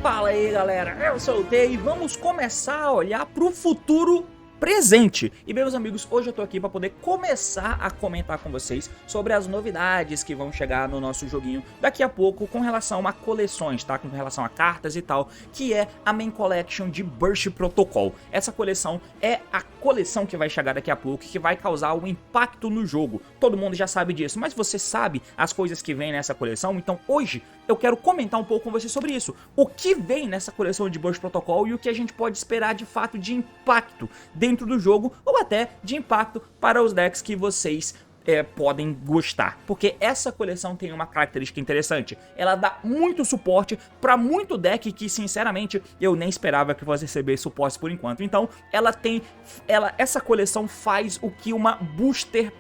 Fala aí galera, eu sou o T e vamos começar a olhar pro futuro presente. E bem, meus amigos, hoje eu tô aqui pra poder começar a comentar com vocês sobre as novidades que vão chegar no nosso joguinho daqui a pouco com relação a coleções, tá? Com relação a cartas e tal, que é a Main Collection de Burst Protocol. Essa coleção é a coleção que vai chegar daqui a pouco, que vai causar um impacto no jogo. Todo mundo já sabe disso, mas você sabe as coisas que vem nessa coleção? Então hoje eu quero comentar um pouco com você sobre isso. O que vem nessa coleção de Burst Protocol e o que a gente pode esperar de fato de impacto dentro do jogo, ou até de impacto para os decks que vocês podem gostar, porque essa coleção tem uma característica interessante. Ela dá muito suporte para muito deck que sinceramente eu nem esperava que fosse receber suporte por enquanto. Então essa coleção faz o que um booster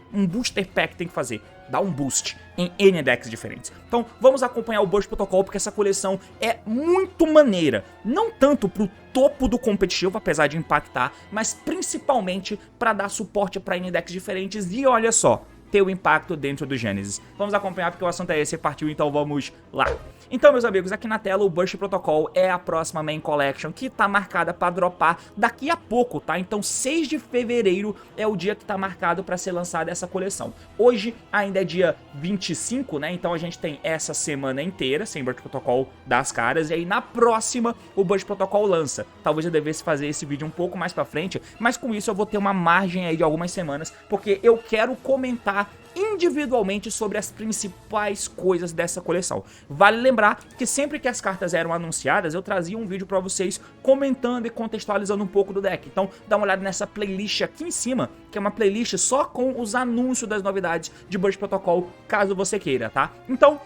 pack tem que fazer, dá um boost em N decks diferentes. Então vamos acompanhar o Burst Protocol, porque essa coleção é muito maneira, não tanto pro topo do competitivo, apesar de impactar, mas principalmente para dar suporte para N decks diferentes e olha só, ter o impacto dentro do Genesis. Vamos acompanhar porque o assunto é esse, partiu, então vamos lá. Então, meus amigos, aqui na tela o Burst Protocol é a próxima Main Collection que tá marcada pra dropar daqui a pouco, tá? Então 6 de fevereiro é o dia que tá marcado pra ser lançada essa coleção. Hoje ainda é dia 25, né? Então a gente tem essa semana inteira sem Burst Protocol das caras, e aí na próxima o Burst Protocol lança. Talvez eu devesse fazer esse vídeo um pouco mais pra frente, mas com isso eu vou ter uma margem aí de algumas semanas, porque eu quero comentar individualmente sobre as principais coisas dessa coleção. Vale lembrar que sempre que as cartas eram anunciadas, eu trazia um vídeo pra vocês comentando e contextualizando um pouco do deck. Então dá uma olhada nessa playlist aqui em cima, que é uma playlist só com os anúncios das novidades de Burst Protocol, caso você queira, tá? Então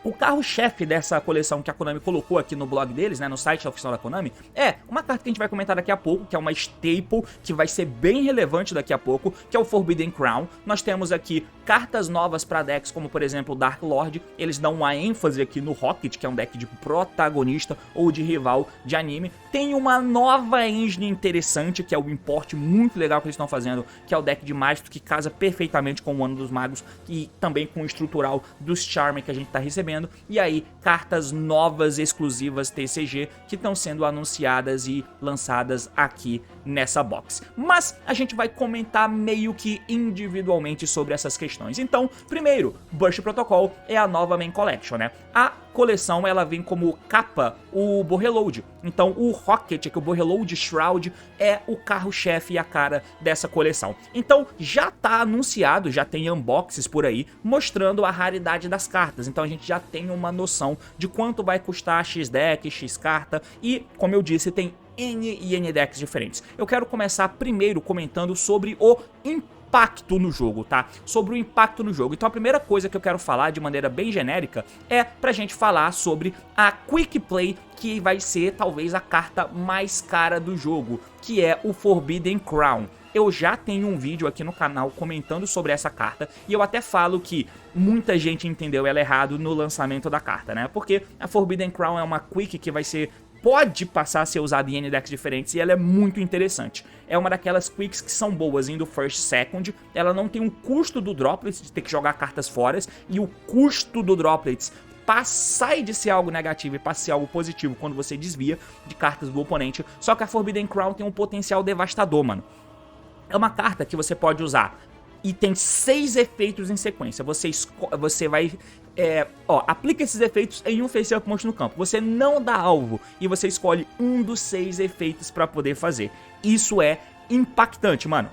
o carro-chefe dessa coleção que a Konami colocou aqui no blog deles, né, no site oficial da Konami, é uma carta que a gente vai comentar daqui a pouco, que é uma staple, que vai ser bem relevante daqui a pouco, que é o Forbidden Crown. Nós temos aqui cartas novas para decks, como por exemplo o Dark Lord. Eles dão uma ênfase aqui no Rocket, que é um deck de protagonista ou de rival de anime. Tem uma nova engine interessante, que é o import muito legal que eles estão fazendo, que é o deck de Maestro, que casa perfeitamente com o Ano dos Magos e também com o estrutural dos Charmer que a gente está recebendo. E aí, cartas novas exclusivas TCG que estão sendo anunciadas e lançadas aqui nessa box. Mas a gente vai comentar meio que individualmente sobre essas questões. Então, primeiro, Burst Protocol é a nova Main Collection, né? A coleção ela vem como capa o Borreload. Então o Rocket, que é o Borreload Shroud, é o carro-chefe e a cara dessa coleção. Então já tá anunciado, já tem unboxes por aí mostrando a raridade das cartas. Então a gente já tem uma noção de quanto vai custar X deck, X carta e, como eu disse, tem N e N decks diferentes. Eu quero começar primeiro comentando sobre o impacto no jogo, tá? Sobre o impacto no jogo. Então a primeira coisa que eu quero falar de maneira bem genérica é pra gente falar sobre a Quick Play, que vai ser talvez a carta mais cara do jogo, que é o Forbidden Crown. Eu já tenho um vídeo aqui no canal comentando sobre essa carta e eu até falo que muita gente entendeu ela errado no lançamento da carta, né? Porque a Forbidden Crown é uma Quick que pode passar a ser usada em N decks diferentes e ela é muito interessante. É uma daquelas quicks que são boas indo first, second, ela não tem um custo do Droplets de ter que jogar cartas fora, e o custo do Droplets sai de ser algo negativo e passa a ser algo positivo quando você desvia de cartas do oponente. Só que a Forbidden Crown tem um potencial devastador, mano. É uma carta que você pode usar e tem 6 efeitos em sequência. Você vai aplica esses efeitos em um face-up monstro no campo. Você não dá alvo e você escolhe um dos 6 efeitos pra poder fazer. Isso é impactante, mano.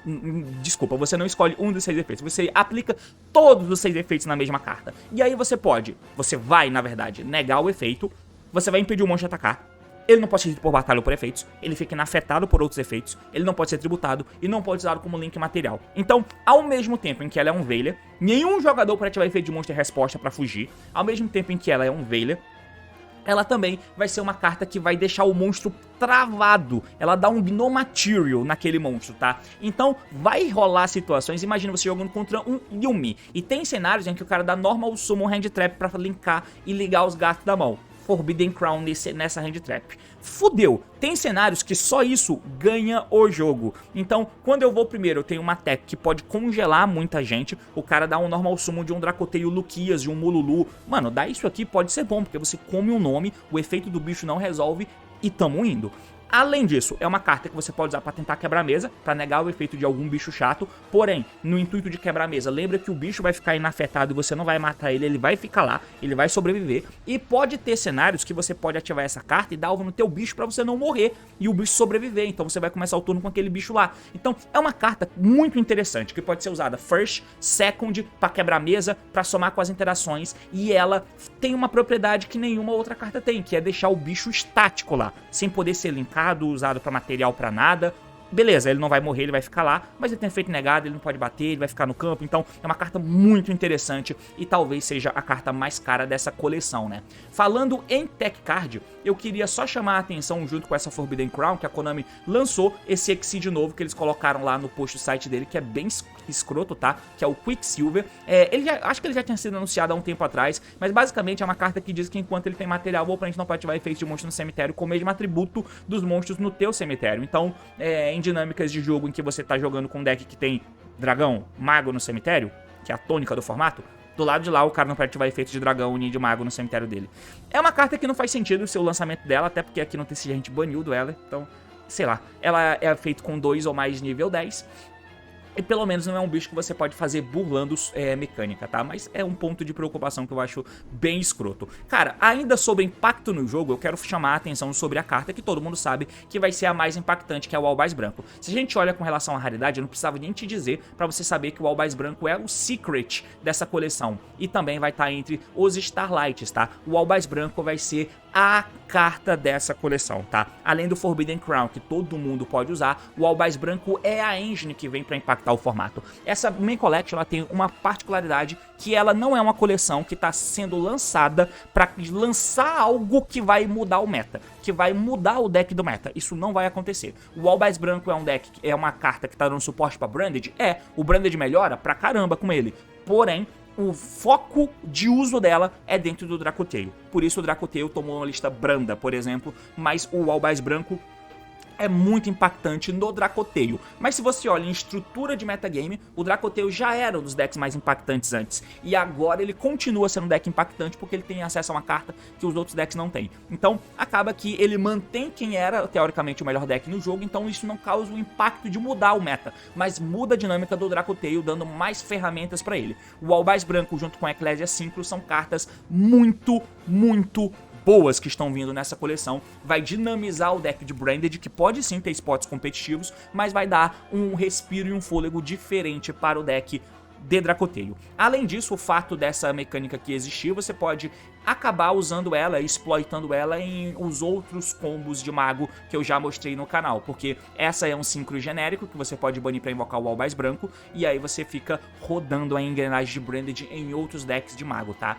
Desculpa, você não escolhe um dos 6 efeitos. Você aplica todos os 6 efeitos na mesma carta. E aí você vai, na verdade, negar o efeito. Você vai impedir o monstro de atacar. Ele não pode ser dito por batalha ou por efeitos, ele fica inafetado por outros efeitos, ele não pode ser tributado e não pode ser usado como link material. Então, ao mesmo tempo em que ela é um Veiler, nenhum jogador pode ativar efeito de monstro e resposta pra fugir. Ao mesmo tempo em que ela é um Veiler, ela também vai ser uma carta que vai deixar o monstro travado. Ela dá um no material naquele monstro, tá? Então vai rolar situações, imagina você jogando contra um Yuumi, e tem cenários em que o cara dá normal summon hand trap pra linkar e ligar os gatos da mão. Forbidden Crown nessa hand trap. Fudeu, tem cenários que só isso ganha o jogo. Então, quando eu vou primeiro, eu tenho uma tech que pode congelar muita gente. O cara dá um normal summon de um Dracoteio Luquias, de um Mululu. Mano, dar isso aqui pode ser bom, porque você come um nome, o efeito do bicho não resolve e tamo indo. Além disso, é uma carta que você pode usar para tentar quebrar a mesa, para negar o efeito de algum bicho chato. Porém, no intuito de quebrar a mesa, lembra que o bicho vai ficar inafetado e você não vai matar ele, ele vai ficar lá, ele vai sobreviver. E pode ter cenários que você pode ativar essa carta e dar alvo no teu bicho para você não morrer e o bicho sobreviver. Então você vai começar o turno com aquele bicho lá. Então é uma carta muito interessante, que pode ser usada first, second, para quebrar a mesa, para somar com as interações. E ela tem uma propriedade que nenhuma outra carta tem, que é deixar o bicho estático lá, sem poder ser linkado, usado pra material pra nada. Beleza, ele não vai morrer, ele vai ficar lá, mas ele tem efeito negado, ele não pode bater, ele vai ficar no campo. Então é uma carta muito interessante e talvez seja a carta mais cara dessa coleção, né? Falando em Tech Card, eu queria só chamar a atenção junto com essa Forbidden Crown, que a Konami lançou esse Exceed novo que eles colocaram lá no post do site dele, que é bem escroto, tá? Que é o Quicksilver. Acho que ele já tinha sido anunciado há um tempo atrás, mas basicamente é uma carta que diz que enquanto ele tem material, o oponente não pode ativar efeitos de monstro no cemitério com o mesmo atributo dos monstros no teu cemitério. Então, em dinâmicas de jogo em que você tá jogando com um deck que tem dragão, mago no cemitério, que é a tônica do formato, do lado de lá o cara não pode ativar efeitos de dragão e de mago no cemitério dele. É uma carta que não faz sentido o seu lançamento dela, até porque aqui não tem se a gente baniu ela, então, sei lá, ela é feita com 2 ou mais nível 10. E pelo menos não é um bicho que você pode fazer burlando mecânica, tá? Mas é um ponto de preocupação que eu acho bem escroto. Cara, ainda sobre impacto no jogo, eu quero chamar a atenção sobre a carta que todo mundo sabe que vai ser a mais impactante, que é o Albaz Branco. Se a gente olha com relação à raridade, eu não precisava nem te dizer pra você saber que o Albaz Branco é o secret dessa coleção. E também vai estar entre os Starlights, tá? O Albaz Branco vai ser a carta dessa coleção, tá? Além do Forbidden Crown, que todo mundo pode usar, o Albaz Branco é a engine que vem pra impactar o formato. Essa Main Collection, ela tem uma particularidade que ela não é uma coleção que está sendo lançada para lançar algo que vai mudar o meta, que vai mudar o deck do meta. Isso não vai acontecer. O Albaz Branco é um deck, é uma carta que está dando suporte para Branded. O Branded melhora pra caramba com ele. Porém, o foco de uso dela é dentro do Dracoteio. Por isso o Dracoteio tomou uma lista branda, por exemplo, mas o Albaz Branco é muito impactante no Dracoteio. Mas se você olha em estrutura de metagame, o Dracoteio já era um dos decks mais impactantes antes. E agora ele continua sendo um deck impactante porque ele tem acesso a uma carta que os outros decks não têm. Então acaba que ele mantém quem era teoricamente o melhor deck no jogo, então isso não causa o impacto de mudar o meta, mas muda a dinâmica do Dracoteio, dando mais ferramentas pra ele. O Albaz Branco junto com a Ecclesia Synchro são cartas muito boas que estão vindo nessa coleção. Vai dinamizar o deck de Branded, que pode sim ter spots competitivos, mas vai dar um respiro e um fôlego diferente para o deck de Dracoteio. Além disso, o fato dessa mecânica aqui existir, você pode acabar usando ela, exploitando ela em os outros combos de mago que eu já mostrei no canal, porque essa é um Synchro genérico que você pode banir para invocar o Albaz Branco, e aí você fica rodando a engrenagem de Branded em outros decks de mago, tá?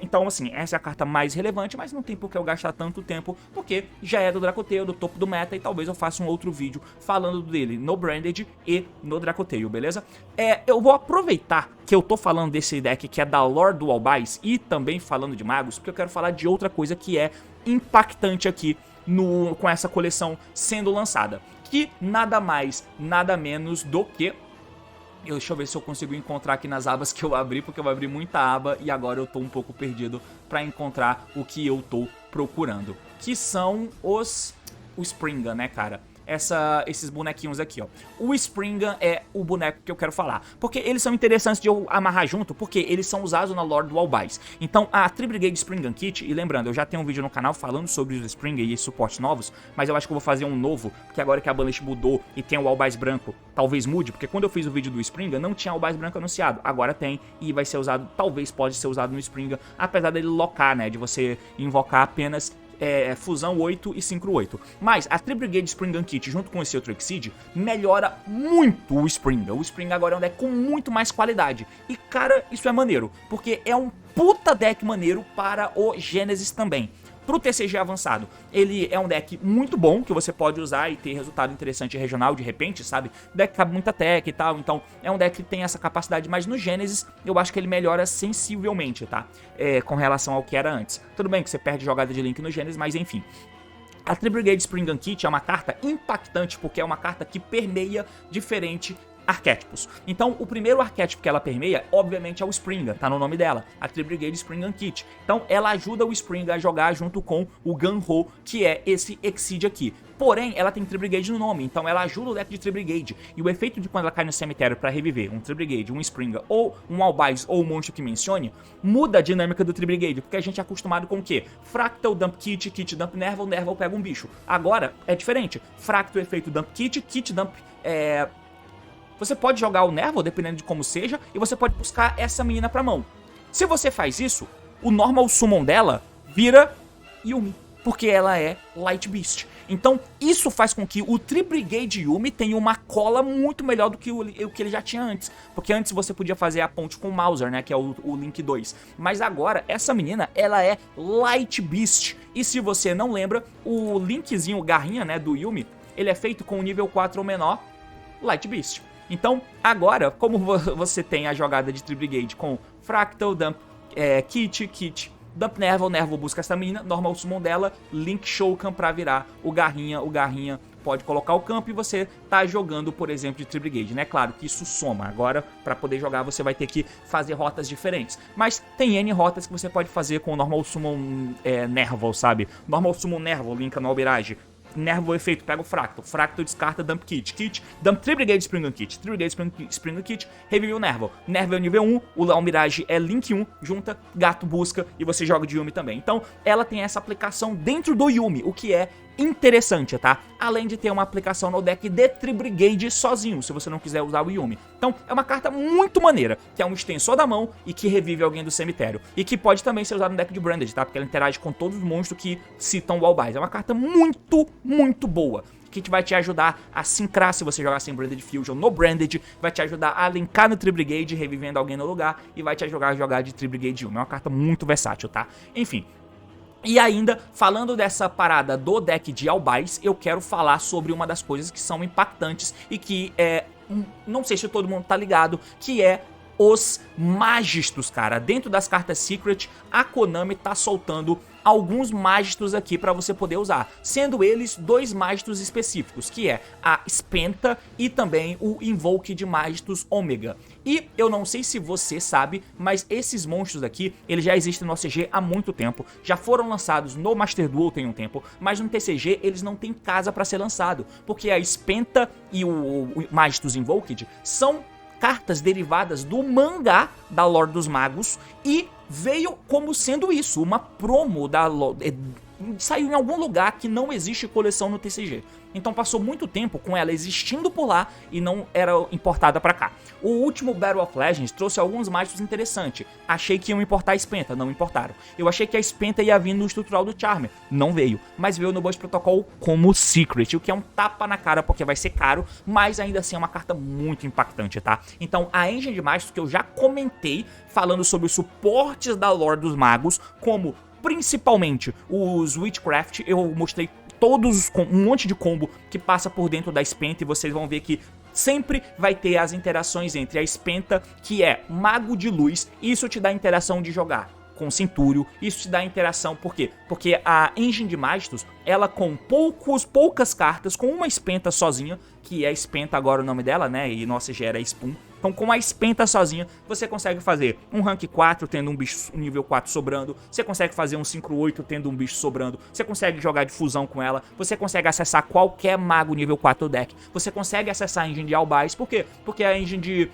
Então assim, essa é a carta mais relevante, mas não tem por que eu gastar tanto tempo, porque já é do Dracoteio, do topo do meta, e talvez eu faça um outro vídeo falando dele no Branded e no Dracoteio, beleza? Eu vou aproveitar que eu tô falando desse deck que é da lore do Albaz e também falando de magos, porque eu quero falar de outra coisa que é impactante aqui com essa coleção sendo lançada, que nada mais, nada menos do que... Deixa eu ver se eu consigo encontrar aqui nas abas que eu abri, porque eu abri muita aba e agora eu tô um pouco perdido pra encontrar o que eu tô procurando, que são o Springan, né, cara? Esses bonequinhos aqui, ó. O Springan é o boneco que eu quero falar, porque eles são interessantes de eu amarrar junto, porque eles são usados na lore do Albaz. Então a Tri-Brigade Springan Kit, e lembrando, eu já tenho um vídeo no canal falando sobre os Springan e suportes novos, mas eu acho que eu vou fazer um novo, porque agora que a Banlist mudou e tem o Albaz Branco, talvez mude, porque quando eu fiz o vídeo do Springan não tinha o Albaz Branco anunciado, agora tem e vai ser usado, talvez pode ser usado no Springan, apesar dele locar, né, de você invocar apenas Fusão 8 e Synchro 8. Mas a Tri-Brigade Springan Kit junto com esse outro Exceed melhora muito o Springan. O Springan agora é um deck com muito mais qualidade. E cara, isso é maneiro, porque é um puta deck maneiro para o Genesis também. pro TCG avançado, ele é um deck muito bom, que você pode usar e ter resultado interessante regional de repente, sabe? O deck cabe muita tech e tal, então é um deck que tem essa capacidade, mas no Genesis eu acho que ele melhora sensivelmente, tá? Com relação ao que era antes. Tudo bem que você perde jogada de Link no Genesis, mas enfim. A Tri-Brigade Spring Gun Kit é uma carta impactante, porque é uma carta que permeia diferente arquétipos. Então, o primeiro arquétipo que ela permeia, obviamente, é o Springer, tá no nome dela, a Tri-Brigade Spring Gun Kit. Então, ela ajuda o Springer a jogar junto com o Gun-Ho, que é esse Exceed aqui. Porém, ela tem Tri-Brigade no nome, então ela ajuda o deck de Tri-Brigade. E o efeito de quando ela cai no cemitério pra reviver um Tri-Brigade, um Springer ou um Albice ou um monstro que mencione, muda a dinâmica do Tri-Brigade, porque a gente é acostumado com o quê? Fractal, Dump Kit, Kit Dump Nerval, Nerval pega um bicho. Agora, é diferente. Fractal, efeito Dump Kit, Kit Dump... Você pode jogar o Nerval, dependendo de como seja, e você pode buscar essa menina pra mão. Se você faz isso, o Normal Summon dela vira Yuumi, porque ela é Light Beast. Então isso faz com que o Tri-Brigade Yuumi tenha uma cola muito melhor do que o que ele já tinha antes. Porque antes você podia fazer a ponte com o Mauser, né, que é o Link 2. Mas agora, essa menina, ela é Light Beast. E se você não lembra, o Linkzinho, o garrinha, né, do Yuumi, ele é feito com o nível 4 ou menor Light Beast. Então, agora, como você tem a jogada de Tri-Brigade com Fractal, Dump, Kit, Dump Nerval, Nerval busca essa menina, Normal Summon dela, Link Showcam pra virar o Garrinha pode colocar o campo e você tá jogando, por exemplo, de Tri-Brigade, né? Claro que isso soma, agora pra poder jogar você vai ter que fazer rotas diferentes, mas tem N rotas que você pode fazer com o Normal Summon Nerval, sabe? Normal Summon Nerval, linka no Almirage. Nerval efeito, pega o Fractal. Fractal descarta Dump Kit. Dump Tri-Brigade Spring Gun Kit. Tri-Brigade Spring Gun Kit, revive o Nerval. Nerval é nível 1, o Almirage é Link 1, junta, gato busca e você joga de Yuumi também. Então, ela tem essa aplicação dentro do Yuumi, o que é interessante, tá? Além de ter uma aplicação no deck de Tri-Brigade sozinho, se você não quiser usar o Yuumi. Então, é uma carta muito maneira, que é um extensor da mão e que revive alguém do cemitério. E que pode também ser usado no deck de Branded, tá? Porque ela interage com todos os monstros que citam o Albice. É uma carta muito boa, que vai te ajudar a sincrar se você jogar sem Branded Fusion no Branded, vai te ajudar a linkar no Tri-Brigade, revivendo alguém no lugar, e vai te ajudar a jogar de Tri-Brigade Yuumi. É uma carta muito versátil, tá? Enfim. E ainda, falando dessa parada do deck de Albice, eu quero falar sobre uma das coisas que são impactantes e que não sei se todo mundo tá ligado, que é os Magistos, cara. Dentro das cartas Secret, a Konami tá soltando alguns Magistos aqui pra você poder usar, sendo eles dois Magistos específicos, que é a Spenta e também o Invoke de Magistos Ômega. E eu não sei se você sabe, mas esses monstros aqui, eles já existem no OCG há muito tempo, já foram lançados no Master Duel tem um tempo, mas no TCG eles não têm casa pra ser lançado, porque a Spenta e o Magistos Invoked são cartas derivadas do mangá da Lore dos Magos e veio como sendo isso, uma promo da saiu em algum lugar que não existe coleção no TCG. Então passou muito tempo com ela existindo por lá e não era importada pra cá. O último Battle of Legends trouxe alguns mágicos interessantes. Achei que iam importar a Spenta, não importaram. Eu achei que a Spenta ia vir no estrutural do Charmer, não veio. Mas veio no Burst Protocol como Secret, o que é um tapa na cara porque vai ser caro, mas ainda assim é uma carta muito impactante, tá? Então a Engine de Mágicos que eu já comentei falando sobre os suportes da Lore dos Magos, como principalmente os Witchcraft, eu mostrei todos, um monte de combo que passa por dentro da Spenta e vocês vão ver que sempre vai ter as interações entre a Spenta, que é Mago de Luz, e isso te dá a interação de jogar com Centúrio, isso te dá interação, por quê? Porque a Engine de Magistos, ela com poucas cartas, com uma Spenta sozinha, que é Spenta agora o nome dela, né, e nossa já era Spoon. Então com a Spenta sozinha, você consegue fazer um rank 4 tendo um bicho nível 4 sobrando, você consegue fazer um 5/8 tendo um bicho sobrando, você consegue jogar de fusão com ela, você consegue acessar qualquer mago nível 4 deck, você consegue acessar a engine de Albice, por quê? Porque a engine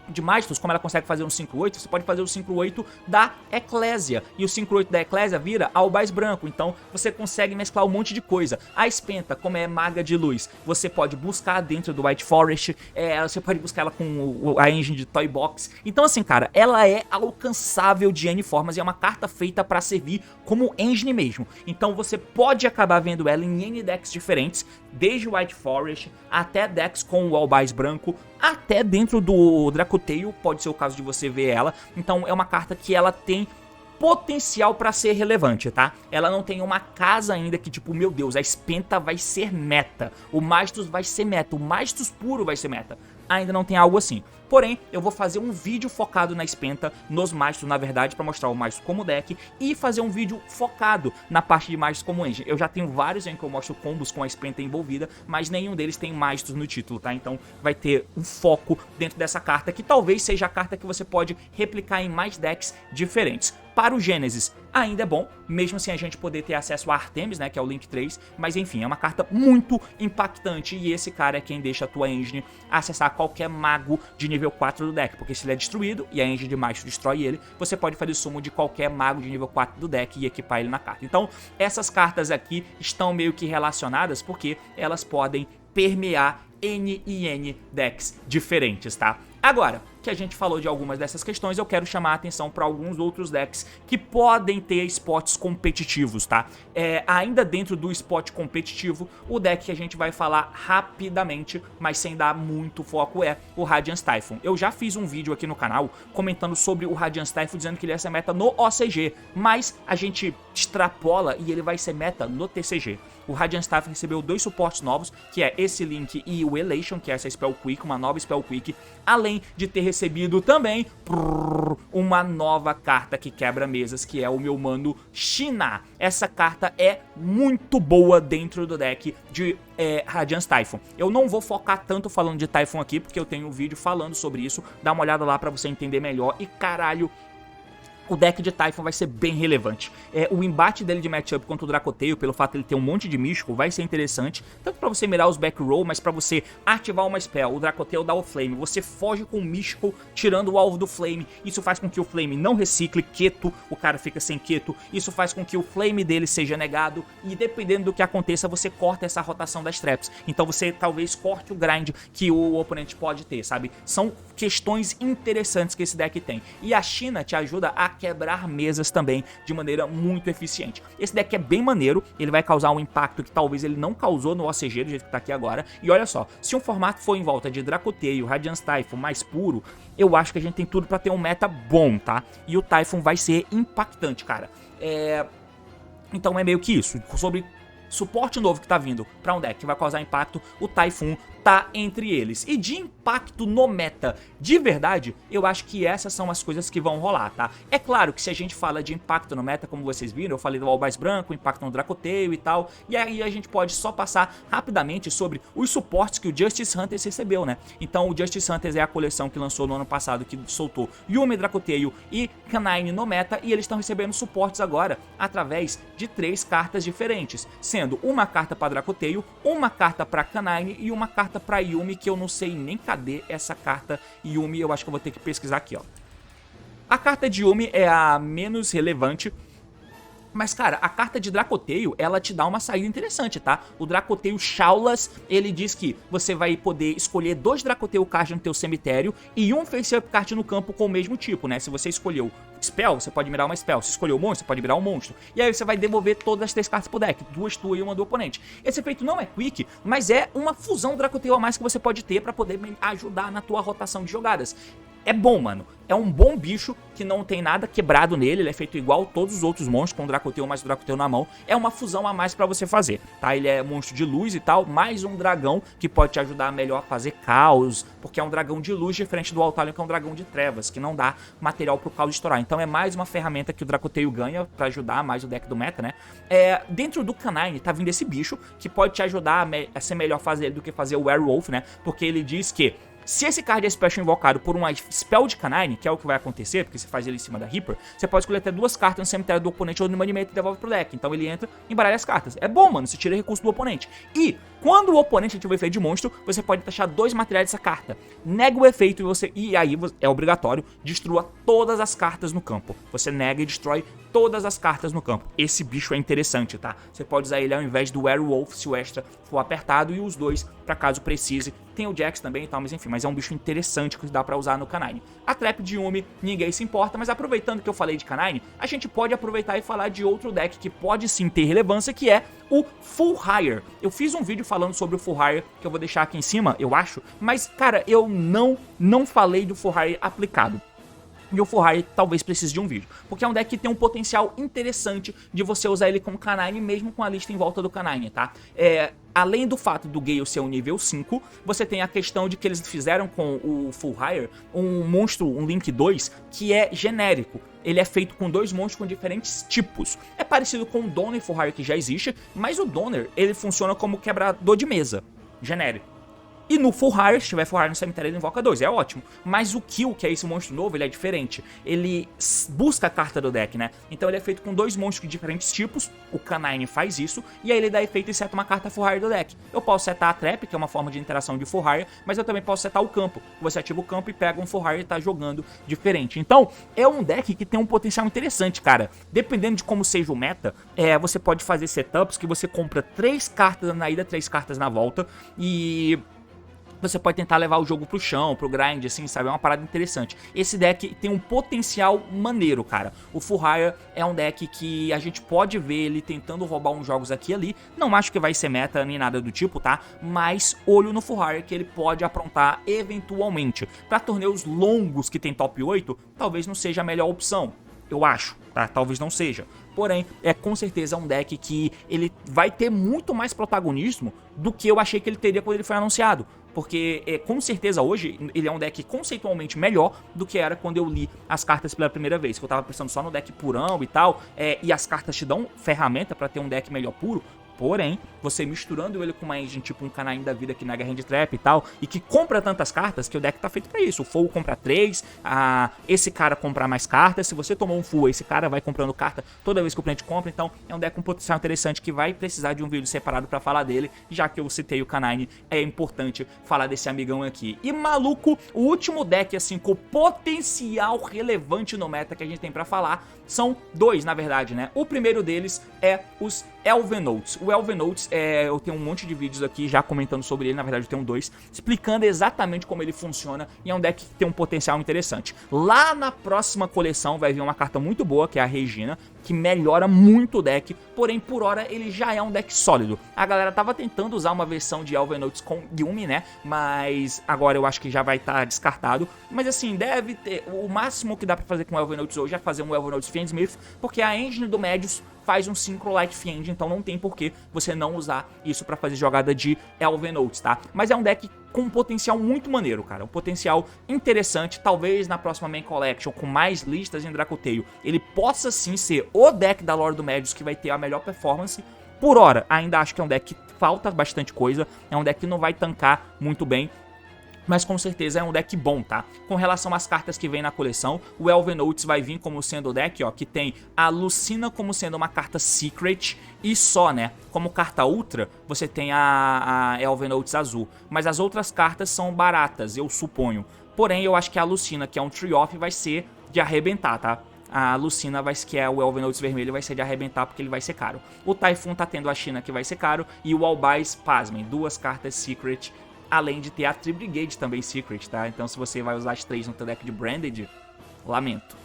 de Magistos, como ela consegue fazer um 5/8, você pode fazer o 5/8 da Eclésia, e o 5/8 da Eclésia vira Albice branco, então você consegue mesclar um monte de coisa. A Spenta, como é maga de luz, você pode buscar dentro do White Forest, você pode buscar ela com a engine de Toy Box, então assim, cara, ela é alcançável de N formas e é uma carta feita pra servir como engine mesmo, então você pode acabar vendo ela em N decks diferentes, desde o White Forest até decks com o Albice branco, até dentro do Dracotail, pode ser o caso de você ver ela. Então é uma carta que ela tem potencial pra ser relevante, tá? Ela não tem uma casa ainda que tipo, meu Deus, a Spenta vai ser meta, o Magistus vai ser meta, o Magistus puro vai ser meta. Ainda não tem algo assim. Porém, eu vou fazer um vídeo focado na Spenta, nos Magistus na verdade, pra mostrar o Magistus como deck, e fazer um vídeo focado na parte de Magistus como engine. Eu já tenho vários em que eu mostro combos com a Spenta envolvida, mas nenhum deles tem Magistus no título, tá? Então vai ter um foco dentro dessa carta, que talvez seja a carta que você pode replicar em mais decks diferentes. Para o Gênesis ainda é bom, mesmo sem a gente poder ter acesso a Artemis, né, que é o Link 3, mas enfim, é uma carta muito impactante e esse cara é quem deixa a tua engine acessar qualquer mago de nível 4 do deck, porque se ele é destruído e a engine de Magistus destrói ele, você pode fazer sumo de qualquer mago de nível 4 do deck e equipar ele na carta. Então, essas cartas aqui estão meio que relacionadas porque elas podem permear N e N decks diferentes, tá? Agora, que a gente falou de algumas dessas questões, eu quero chamar a atenção para alguns outros decks que podem ter spots competitivos, tá? Ainda dentro do spot competitivo, o deck que a gente vai falar rapidamente, mas sem dar muito foco, é o Radiance Typhon. Eu já fiz um vídeo aqui no canal comentando sobre o Radiance Typhon, dizendo que ele ia ser meta no OCG, mas a gente extrapola e ele vai ser meta no TCG. O Radiance Typhon recebeu 2 suportes novos, que é esse Link e o Elation, que é essa Spell Quick, uma nova Spell Quick, além de ter recebido também uma nova carta que quebra mesas, que é o meu mano Shina. Essa carta é muito boa dentro do deck de Radiance Typhon. Eu não vou focar tanto falando de Typhon aqui, porque eu tenho um vídeo falando sobre isso, dá uma olhada lá pra você entender melhor e caralho, o deck de Typhon vai ser bem relevante. O embate dele de matchup contra o Dracoteio, pelo fato de ele ter um monte de místico, vai ser interessante. Tanto pra você mirar os back roll, mas pra você ativar uma spell. O Dracoteio dá o Flame, você foge com o místico, tirando o alvo do Flame. Isso faz com que o Flame não recicle Keto, o cara fica sem Keto. Isso faz com que o Flame dele seja negado. E dependendo do que aconteça, você corta essa rotação das traps. Então você talvez corte o grind que o oponente pode ter, sabe? São questões interessantes que esse deck tem. E a China te ajuda a quebrar mesas também de maneira muito eficiente. Esse deck é bem maneiro, ele vai causar um impacto que talvez ele não causou no OCG do jeito que tá aqui agora. E olha só, se um formato for em volta de Dracoteio, Radiance Typhon mais puro, eu acho que a gente tem tudo pra ter um meta bom, tá? E o Typhon vai ser impactante, cara. Então é meio que isso. Sobre suporte novo que tá vindo pra um deck que vai causar impacto, o Typhon tá entre eles. E de impacto no meta de verdade, eu acho que essas são as coisas que vão rolar, tá? É claro que se a gente fala de impacto no meta, como vocês viram, eu falei do Albaz Branco, impacto no Dracoteio e tal, e aí a gente pode só passar rapidamente sobre os suportes que o Justice Hunters recebeu, né? Então o Justice Hunters é a coleção que lançou no ano passado, que soltou Yuumi, Dracoteio e Canine no meta, e eles estão recebendo suportes agora através de 3 cartas diferentes, sendo uma carta para Dracoteio, uma carta para Canine e uma carta pra Yuumi, que eu não sei nem cadê essa carta Yuumi, eu acho que eu vou ter que pesquisar aqui, ó. A carta de Yuumi é a menos relevante, mas, cara, a carta de Dracoteio, ela te dá uma saída interessante, tá? O Dracoteio Shaulas, ele diz que você vai poder escolher 2 Dracoteio cards no teu cemitério e um face-up card no campo com o mesmo tipo, né? Se você escolheu Spell, você pode mirar uma Spell. Se escolheu o monstro, você pode mirar um monstro. E aí você vai devolver todas as 3 cartas pro deck, 2 tuas e uma do oponente. Esse efeito não é quick, mas é uma fusão Dracoteio a mais que você pode ter pra poder ajudar na tua rotação de jogadas. É bom, mano. É um bom bicho que não tem nada quebrado nele. Ele é feito igual todos os outros monstros, com o Dracoteio mais o Dracoteio na mão. É uma fusão a mais pra você fazer, tá? Ele é monstro de luz e tal, mais um dragão que pode te ajudar melhor a fazer caos, porque é um dragão de luz diferente do Altalion, que é um dragão de trevas, que não dá material pro caos estourar. Então é mais uma ferramenta que o Dracoteio ganha pra ajudar mais o deck do meta, né? Dentro do Canine tá vindo esse bicho que pode te ajudar a ser melhor fazer ele do que fazer o Werewolf, né? Porque ele diz que se esse card é special invocado por uma spell de Canine, que é o que vai acontecer, porque você faz ele em cima da Reaper, você pode escolher até 2 cartas no cemitério do oponente ou no manimento e devolve pro deck. Então ele entra e embaralha as cartas. É bom, mano, você tira recurso do oponente. E quando o oponente ativa o efeito de monstro, você pode taxar 2 materiais dessa carta. Nega o efeito e aí é obrigatório, destrua todas as cartas no campo. Você nega e destrói todas as cartas no campo. Esse bicho é interessante, tá? Você pode usar ele ao invés do Werewolf, se o extra for apertado, e os 2 pra caso precise. Tem o Jax também e tal, mas enfim, mas é um bicho interessante que dá pra usar no Canine. A Trap de Yuumi, ninguém se importa, mas aproveitando que eu falei de Canine, a gente pode aproveitar e falar de outro deck que pode sim ter relevância, que é o Full Hire. Eu fiz um vídeo falando sobre o Full Hire, que eu vou deixar aqui em cima, eu acho, mas, cara, eu não falei do Full Hire aplicado. E o Fullhire talvez precise de um vídeo, porque é um deck que tem um potencial interessante de você usar ele com Canine, mesmo com a lista em volta do Canine, tá? Além do fato do Gale ser um nível 5, você tem a questão de que eles fizeram com o Fullhire um monstro, um Link 2, que é genérico. Ele é feito com 2 monstros com diferentes tipos. É parecido com o Donner Fullhire que já existe, mas o Donner, ele funciona como quebrador de mesa, genérico. E no Fullhire, se tiver Fullhire no cemitério, ele invoca 2, é ótimo. Mas o Kill, que é esse monstro novo, ele é diferente. Ele busca a carta do deck, né? Então ele é feito com 2 monstros de diferentes tipos, o Canine faz isso, e aí ele dá efeito e seta uma carta Fullhire do deck. Eu posso setar a Trap, que é uma forma de interação de Fullhire, mas eu também posso setar o campo. Você ativa o campo e pega um Fullhire e tá jogando diferente. Então, é um deck que tem um potencial interessante, cara. Dependendo de como seja o meta, você pode fazer setups que você compra 3 cartas na ida, 3 cartas na volta, e você pode tentar levar o jogo pro chão, pro grind, assim, sabe? É uma parada interessante. Esse deck tem um potencial maneiro, cara. O Fullhire é um deck que a gente pode ver ele tentando roubar uns jogos aqui e ali. Não acho que vai ser meta nem nada do tipo, tá? Mas olho no Fullhire que ele pode aprontar eventualmente. Pra torneios longos que tem top 8, talvez não seja a melhor opção. Eu acho, tá? Talvez não seja. Porém, com certeza um deck que ele vai ter muito mais protagonismo do que eu achei que ele teria quando ele foi anunciado. Porque, com certeza, hoje, ele é um deck conceitualmente melhor do que era quando eu li as cartas pela primeira vez. Que eu tava pensando só no deck purão e tal, e as cartas te dão ferramenta pra ter um deck melhor puro. Porém, você misturando ele com uma engine tipo um Canine da vida que nega hand trap e tal, e que compra tantas cartas que o deck tá feito pra isso. O Full compra 3, esse cara compra mais cartas. Se você tomou um Full, esse cara vai comprando carta toda vez que o oponente compra. Então é um deck com potencial interessante que vai precisar de um vídeo separado pra falar dele. Já que eu citei o Canine, é importante falar desse amigão aqui. E maluco, o último deck assim com potencial relevante no meta que a gente tem pra falar são 2, na verdade, né? O primeiro deles é os Elven Notes. O Elven Notes, eu tenho um monte de vídeos aqui já comentando sobre ele, na verdade eu tenho 2, explicando exatamente como ele funciona, e é um deck que tem um potencial interessante. Lá na próxima coleção vai vir uma carta muito boa, que é a Regina, que melhora muito o deck, porém por hora ele já é um deck sólido. A galera tava tentando usar uma versão de Elven Notes com Yuumi, né, mas agora eu acho que já vai estar descartado. Mas assim, deve ter, o máximo que dá pra fazer com Elven Notes hoje é fazer um Elven Notes Fiendsmith, porque a engine do Medius faz um Synchro Like Fiend, então não tem por que você não usar isso pra fazer jogada de Elven Notes, tá? Mas é um deck com um potencial muito maneiro, cara, um potencial interessante. Talvez na próxima Main Collection, com mais listas em Dracoteio, ele possa sim ser o deck da lore do Medius que vai ter a melhor performance. Por hora, ainda acho que é um deck que falta bastante coisa, é um deck que não vai tancar muito bem, mas com certeza é um deck bom, tá? Com relação às cartas que vem na coleção, o Elven Notes vai vir como sendo o deck, ó, que tem a Lucina como sendo uma carta Secret e só, né? Como carta Ultra, você tem a Elven Notes azul, mas as outras cartas são baratas, eu suponho. Porém, eu acho que a Lucina, que é um Tree-Off, vai ser de arrebentar, tá? A Lucina, que é o Elven Notes vermelho, vai ser de arrebentar porque ele vai ser caro. O Typhoon tá tendo a China, que vai ser caro, e o Albais, pasmem, 2 cartas Secret, além de ter a Tri-Brigade também Secret, tá? Então se você vai usar as 3 no teu deck de Branded, lamento,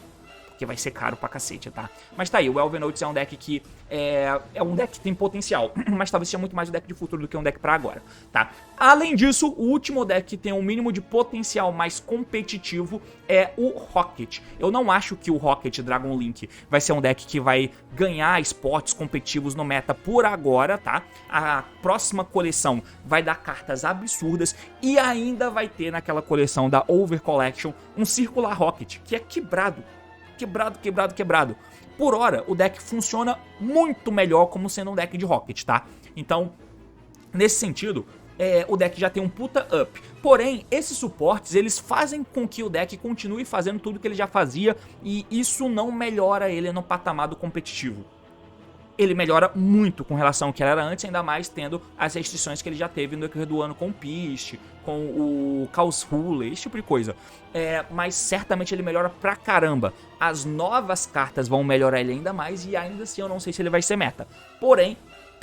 porque vai ser caro pra cacete, tá? Mas tá aí, o Elven Notes é um deck que é um deck que tem potencial, mas talvez seja muito mais um deck de futuro do que um deck pra agora, tá? Além disso, o último deck que tem um mínimo de potencial mais competitivo é o Rocket. Eu não acho que o Rocket Dragon Link vai ser um deck que vai ganhar spots competitivos no meta por agora, tá? A próxima coleção vai dar cartas absurdas e ainda vai ter naquela coleção da Over Collection um Circular Rocket, que é quebrado. Quebrado. Por hora, o deck funciona muito melhor como sendo um deck de Rocket, tá? Então, nesse sentido, o deck já tem um puta up. Porém, esses suportes, eles fazem com que o deck continue fazendo tudo que ele já fazia, e isso não melhora ele no patamar do competitivo. Ele melhora muito com relação ao que era antes, ainda mais tendo as restrições que ele já teve no decorrer do ano com o Pist, com o Chaos Ruler, esse tipo de coisa. Mas certamente ele melhora pra caramba. As novas cartas vão melhorar ele ainda mais, e ainda assim eu não sei se ele vai ser meta. Porém,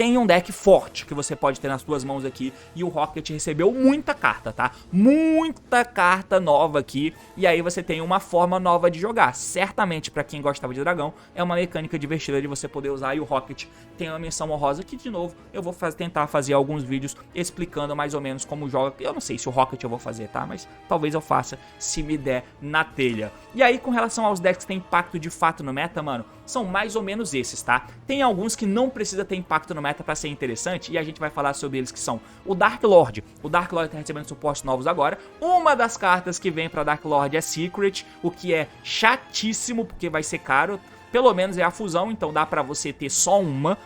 tem um deck forte que você pode ter nas suas mãos aqui. E o Rocket recebeu muita carta, tá? Muita carta nova aqui. E aí você tem uma forma nova de jogar. Certamente, pra quem gostava de dragão, é uma mecânica divertida de você poder usar. E o Rocket tem uma menção honrosa que, de novo, eu vou tentar fazer alguns vídeos explicando mais ou menos como joga. Eu não sei se o Rocket eu vou fazer, tá? Mas talvez eu faça se me der na telha. E aí, com relação aos decks que tem impacto de fato no meta, mano, são mais ou menos esses, tá? Tem alguns que não precisa ter impacto no meta pra ser interessante, e a gente vai falar sobre eles, que são o Dark Lord. O Dark Lord tá recebendo suportes novos agora. Uma das cartas que vem pra Dark Lord é Secret, o que é chatíssimo, porque vai ser caro. Pelo menos é a fusão, então dá pra você ter só uma.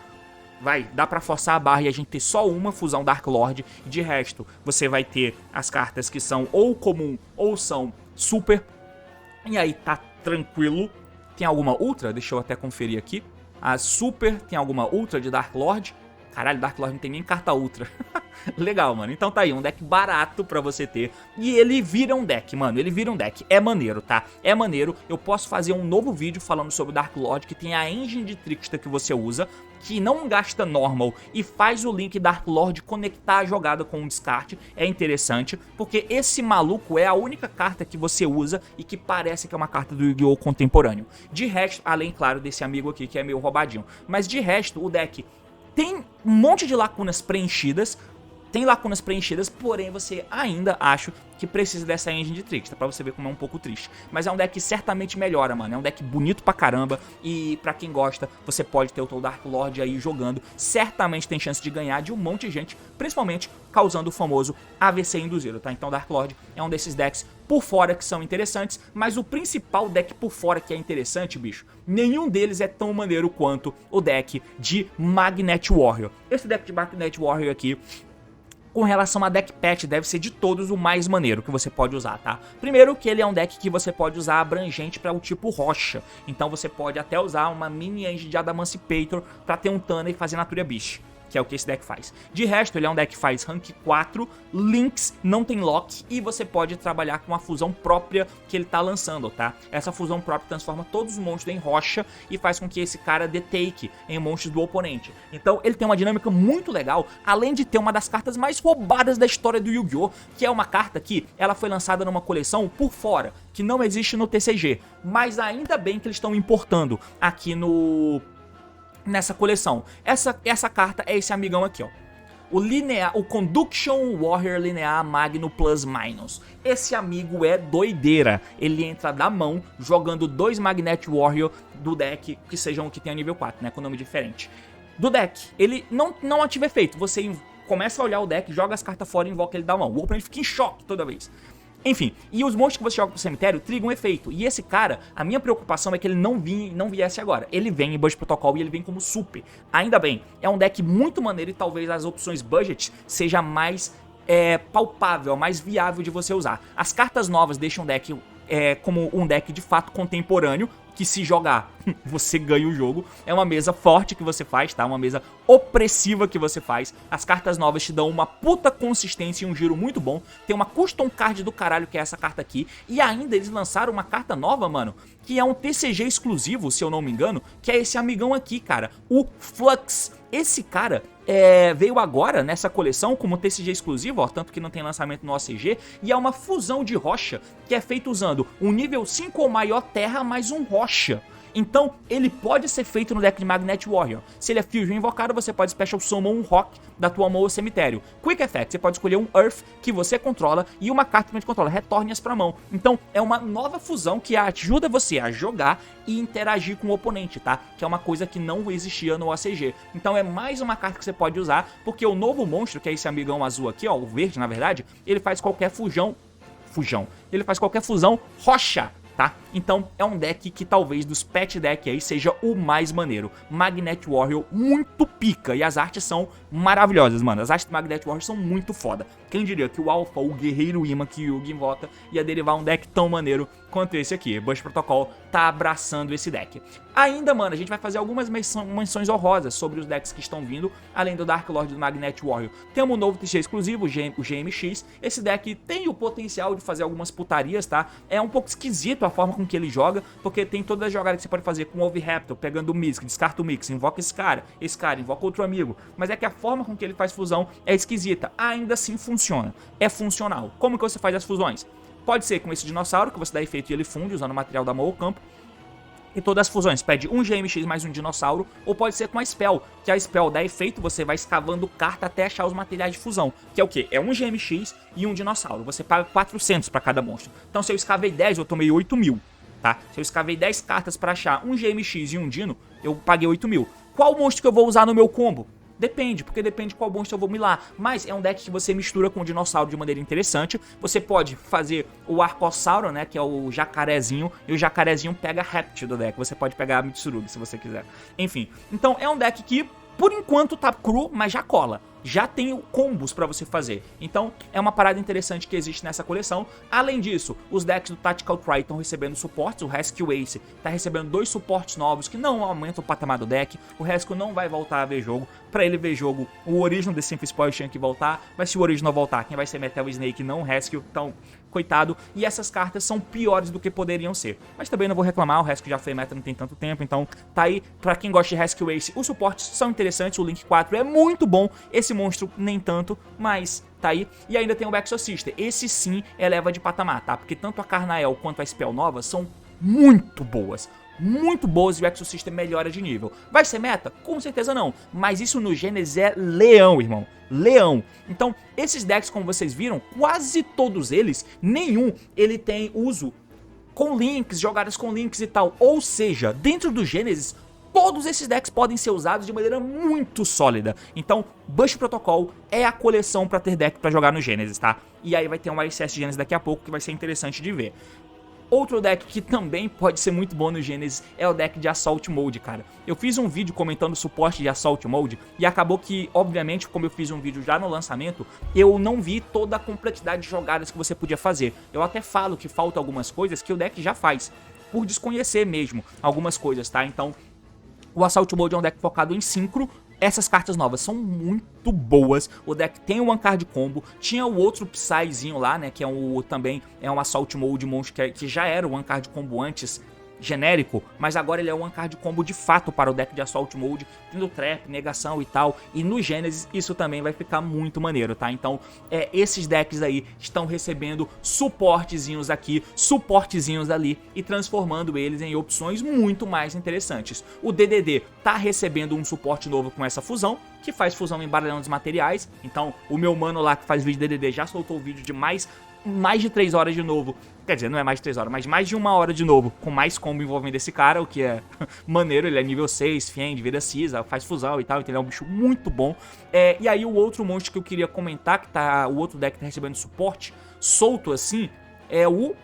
Dá pra forçar a barra e a gente ter só uma fusão Dark Lord. De resto, você vai ter as cartas que são ou comum ou são super. E aí tá tranquilo. Tem alguma ultra? Deixa eu até conferir aqui. A super tem alguma ultra de Dark Lord? Caralho, Dark Lord não tem nem carta ultra. Legal, mano. Então tá aí, um deck barato pra você ter. E ele vira um deck, mano. Ele vira um deck. É maneiro, tá? É maneiro. Eu posso fazer um novo vídeo falando sobre o Dark Lord, que tem a engine de Trickster que você usa, que não gasta normal e faz o Link Dark Lord conectar a jogada com um descarte. É interessante, porque esse maluco é a única carta que você usa e que parece que é uma carta do Yu-Gi-Oh! Contemporâneo. De resto, além, claro, desse amigo aqui que é meio roubadinho. Mas de resto, o deck tem um monte de lacunas preenchidas. Porém você ainda acha que precisa dessa engine de Trickster, pra você ver como é um pouco triste. Mas é um deck que certamente melhora, mano. É um deck bonito pra caramba. E pra quem gosta, você pode ter o teu Dark Lord aí jogando. Certamente tem chance de ganhar de um monte de gente, principalmente causando o famoso AVC induzido, tá? Então Dark Lord é um desses decks por fora que são interessantes. Mas o principal deck por fora que é interessante, bicho, nenhum deles é tão maneiro quanto o deck de Magnet Warrior. Esse deck de Magnet Warrior aqui, com relação a deck patch, deve ser de todos o mais maneiro que você pode usar, tá? Primeiro que ele é um deck que você pode usar abrangente para o tipo rocha. Então você pode até usar uma mini engine de Adamancipator para ter um Tanner e fazer Natura Beast, que é o que esse deck faz. De resto, ele é um deck que faz rank 4, links, não tem lock, e você pode trabalhar com a fusão própria que ele tá lançando, tá? Essa fusão própria transforma todos os monstros em rocha e faz com que esse cara dê take em monstros do oponente. Então ele tem uma dinâmica muito legal, além de ter uma das cartas mais roubadas da história do Yu-Gi-Oh! Que é uma carta que ela foi lançada numa coleção por fora, que não existe no TCG, mas ainda bem que eles estão importando aqui nessa coleção. Essa carta é esse amigão aqui, ó. O Conduction Warrior Linear Magno Plus Minus. Esse amigo é doideira. Ele entra da mão jogando 2 Magnet Warrior do deck, que sejam que tenha nível 4, né, com nome diferente. Do deck, ele não ativa efeito. Você começa a olhar o deck, joga as cartas fora e invoca ele da mão. O oponente fica em choque toda vez. Enfim, e os monstros que você joga pro cemitério trigam um efeito. E esse cara, a minha preocupação é que ele não viesse agora. Ele vem em Budget Protocol e ele vem como super. Ainda bem, é um deck muito maneiro e talvez as opções budget seja mais palpável, mais viável de você usar. As cartas novas deixam o deck como um deck de fato contemporâneo, que se jogar, você ganha o jogo. É uma mesa forte que você faz, tá? Uma mesa opressiva que você faz. As cartas novas te dão uma puta consistência e um giro muito bom. Tem uma custom card do caralho, que é essa carta aqui. E ainda eles lançaram uma carta nova, mano, que é um TCG exclusivo, se eu não me engano, que é esse amigão aqui, cara, o Flux. Esse cara veio agora nessa coleção como TCG exclusivo, ó, tanto que não tem lançamento no OCG, e é uma fusão de rocha que é feita usando um nível 5 ou maior terra mais um rocha. Então, ele pode ser feito no deck de Magnet Warrior. Se ele é Fusion invocado, você pode Special Summon um Rock da tua mão ou cemitério. Quick Effect, você pode escolher um Earth que você controla e uma carta que você controla, retorne-as pra mão. Então, é uma nova fusão que ajuda você a jogar e interagir com o oponente, tá? Que é uma coisa que não existia no OCG. Então, é mais uma carta que você pode usar, porque o novo monstro, que é esse amigão azul aqui, ó, o verde, na verdade, ele faz qualquer ele faz qualquer fusão rocha, tá? Então é um deck que talvez dos pet deck aí seja o mais maneiro. Magnet Warrior muito pica e as artes são maravilhosas, mano. As artes do Magnet Warrior são muito foda. Quem diria que o Alpha, o Guerreiro Imã que o Yugi vota, ia derivar um deck tão maneiro quanto esse aqui. Budget Protocol tá abraçando esse deck. Ainda, mano, a gente vai fazer algumas menções honrosas sobre os decks que estão vindo, além do Dark Lord e do Magnet Warrior. Temos um novo TCG exclusivo, o GMX. Esse deck tem o potencial de fazer algumas putarias, tá? É um pouco esquisito a forma com que ele joga, porque tem todas as jogadas que você pode fazer com o Overraptor, pegando o Misk, descarta o Mix, invoca esse cara, invoca outro amigo, mas é que a forma com que ele faz fusão é esquisita, ainda assim funciona, é funcional. Como que você faz as fusões? Pode ser com esse dinossauro, que você dá efeito e ele funde usando o material da Moho Campo, e todas as fusões pede um GMX mais um dinossauro, ou pode ser com a Spell, que a Spell dá efeito, você vai escavando carta até achar os materiais de fusão, que é o que? É um GMX e um dinossauro, você paga 400 para cada monstro. Então se eu escavei 10, eu tomei 8.000, tá? Se eu escavei 10 cartas para achar um GMX e um dino, eu paguei 8.000. Qual monstro que eu vou usar no meu combo? Depende, porque depende de qual monstro eu vou milar. Mas é um deck que você mistura com o dinossauro de maneira interessante. Você pode fazer o Arcossauro, né, que é o jacarezinho, e o jacarezinho pega Rapt do deck. Você pode pegar a Mitsurugi se você quiser. Enfim, então é um deck que por enquanto tá cru, mas já cola. Já tem combos pra você fazer. Então é uma parada interessante que existe nessa coleção. Além disso, os decks do Tactical Try estão recebendo suportes. O Rescue Ace tá recebendo 2 suportes novos que não aumentam o patamar do deck. O Rescue não vai voltar a ver jogo. Pra ele ver jogo, o Original The Simple Spoil tinha que voltar. Mas se o Original voltar, quem vai ser Metal Snake, não o Rescue. Então, coitado. E essas cartas são piores do que poderiam ser. Mas também não vou reclamar, o Rescue já foi meta não tem tanto tempo. Então tá aí, pra quem gosta de Rescue Ace, os suportes são interessantes. O Link 4 é muito bom. Esse monstro nem tanto, mas tá aí. E ainda tem o Exorcister. Esse sim eleva de patamar, tá? Porque tanto a Carnael quanto a Spell nova são muito boas. Muito boas e o Exorcister melhora de nível. Vai ser meta? Com certeza não. Mas isso no Gênesis é leão, irmão. Leão. Então, esses decks, como vocês viram, quase todos eles, nenhum ele tem uso com links, jogadas com links e tal. Ou seja, dentro do Gênesis, todos esses decks podem ser usados de maneira muito sólida. Então, Bush Protocol é a coleção pra ter deck pra jogar no Gênesis, tá? E aí vai ter um ICS Gênesis daqui a pouco que vai ser interessante de ver. Outro deck que também pode ser muito bom no Gênesis é o deck de Assault Mode, cara. Eu fiz um vídeo comentando o suporte de Assault Mode e acabou que, obviamente, como eu fiz um vídeo já no lançamento, eu não vi toda a complexidade de jogadas que você podia fazer. Eu até falo que falta algumas coisas que o deck já faz, por desconhecer mesmo algumas coisas, tá? Então, o Assault Mode é um deck focado em Synchro. Essas cartas novas são muito boas. O deck tem o One Card Combo. Tinha o outro Psyzinho lá, né? Que é também é um Assault Mode monstro que já era o One Card Combo antes, genérico, mas agora ele é um One Card Combo de fato para o deck de Assault Mode, tendo Trap, Negação e tal, e no Gênesis isso também vai ficar muito maneiro, tá? Então, esses decks aí estão recebendo suportezinhos aqui, suportezinhos ali, e transformando eles em opções muito mais interessantes. O DDD tá recebendo um suporte novo com essa fusão, que faz fusão em baralhão dos materiais, então o meu mano lá que faz vídeo de DDD já soltou o vídeo de mais de 3 horas de novo. Quer dizer, não é mais de 3 horas, mas mais de 1 hora de novo, com mais combo envolvendo esse cara, o que é maneiro. Ele é nível 6, Fiend, vida Cisa, faz fusão e tal, então ele é um bicho muito bom. E aí o outro monstro que eu queria comentar, que tá, o outro deck que tá recebendo suporte, solto assim, é o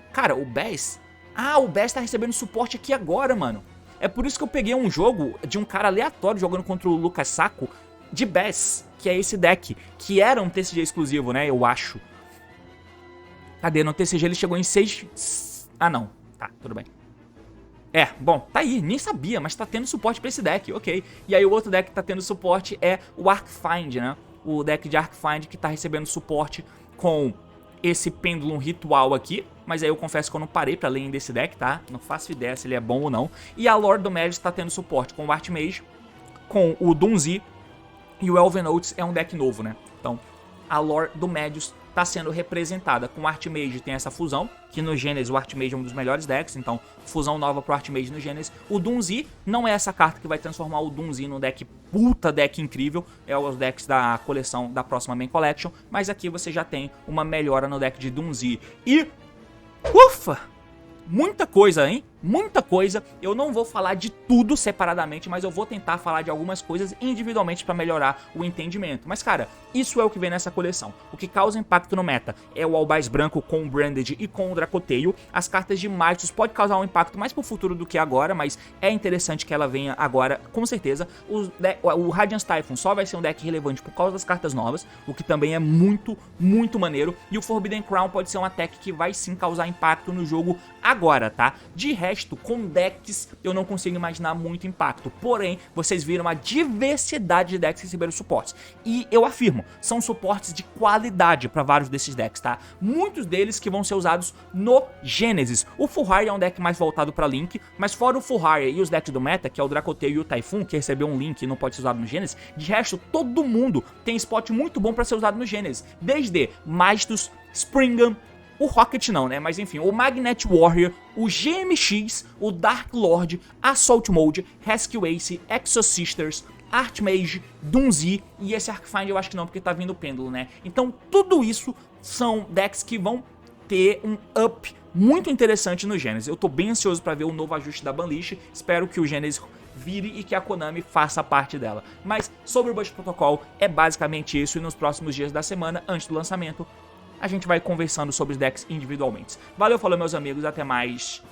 Bass. Ah, o Bass tá recebendo suporte aqui agora, mano. É por isso que eu peguei um jogo de um cara aleatório jogando contra o Lucas Saco, de Bass, que é esse deck, que era um TCG exclusivo, né, eu acho. Cadê? No TCG ele chegou em 6... Ah, não. Tá, tudo bem. Bom, tá aí. Nem sabia, mas tá tendo suporte pra esse deck. Ok. E aí o outro deck que tá tendo suporte é o Arcfind, né? O deck de Arcfind que tá recebendo suporte com esse Pendulum Ritual aqui. Mas aí eu confesso que eu não parei pra ler desse deck, tá? Não faço ideia se ele é bom ou não. E a Lord do Magic tá tendo suporte com o Archmage, com o Dunzi. E o Elven Oaths é um deck novo, né? Então, a Lore do Magius tá sendo representada com o Archmage, tem essa fusão, que no Gênesis o Archmage é um dos melhores decks, então fusão nova pro Archmage no Gênesis. O Dunzi não é essa carta que vai transformar o Dunzi num deck puta deck incrível, é os decks da coleção da próxima Main Collection, mas aqui você já tem uma melhora no deck de Dunzi. E, ufa! Muita coisa, hein? Muita coisa. Eu não vou falar de tudo separadamente, mas eu vou tentar falar de algumas coisas individualmente pra melhorar o entendimento. Mas, cara, isso é o que vem nessa coleção. O que causa impacto no meta é o Albaz Branco com o Branded e com o Dracoteio. As cartas de Mythos pode causar um impacto mais pro futuro do que agora, mas é interessante que ela venha agora, com certeza. O Radiance Typhon só vai ser um deck relevante por causa das cartas novas, o que também é muito, muito maneiro. E o Forbidden Crown pode ser um attack que vai sim causar impacto no jogo agora, tá? De resto, resto, com decks, eu não consigo imaginar muito impacto. Porém, vocês viram a diversidade de decks que receberam suportes. E eu afirmo, são suportes de qualidade para vários desses decks, tá? Muitos deles que vão ser usados no Genesis. O Fullhire é um deck mais voltado para Link, mas fora o Fullhire e os decks do meta, que é o Dracoteu e o Typhoon, que recebeu um Link e não pode ser usado no Genesis, de resto, todo mundo tem spot muito bom para ser usado no Genesis. Desde Maestus, Springham, o Rocket não, né? Mas enfim, o Magnet Warrior, o GMX, o Dark Lord, Assault Mode, Rescue Ace, Exo Sisters, Archmage, Dunzi e esse Arcfind eu acho que não, porque tá vindo o Pêndulo, né? Então tudo isso são decks que vão ter um up muito interessante no Genesis. Eu tô bem ansioso pra ver o novo ajuste da Banlist, espero que o Genesis vire e que a Konami faça parte dela. Mas sobre o Burst Protocol é basicamente isso, e nos próximos dias da semana, antes do lançamento, a gente vai conversando sobre os decks individualmente. Valeu, falou meus amigos, até mais.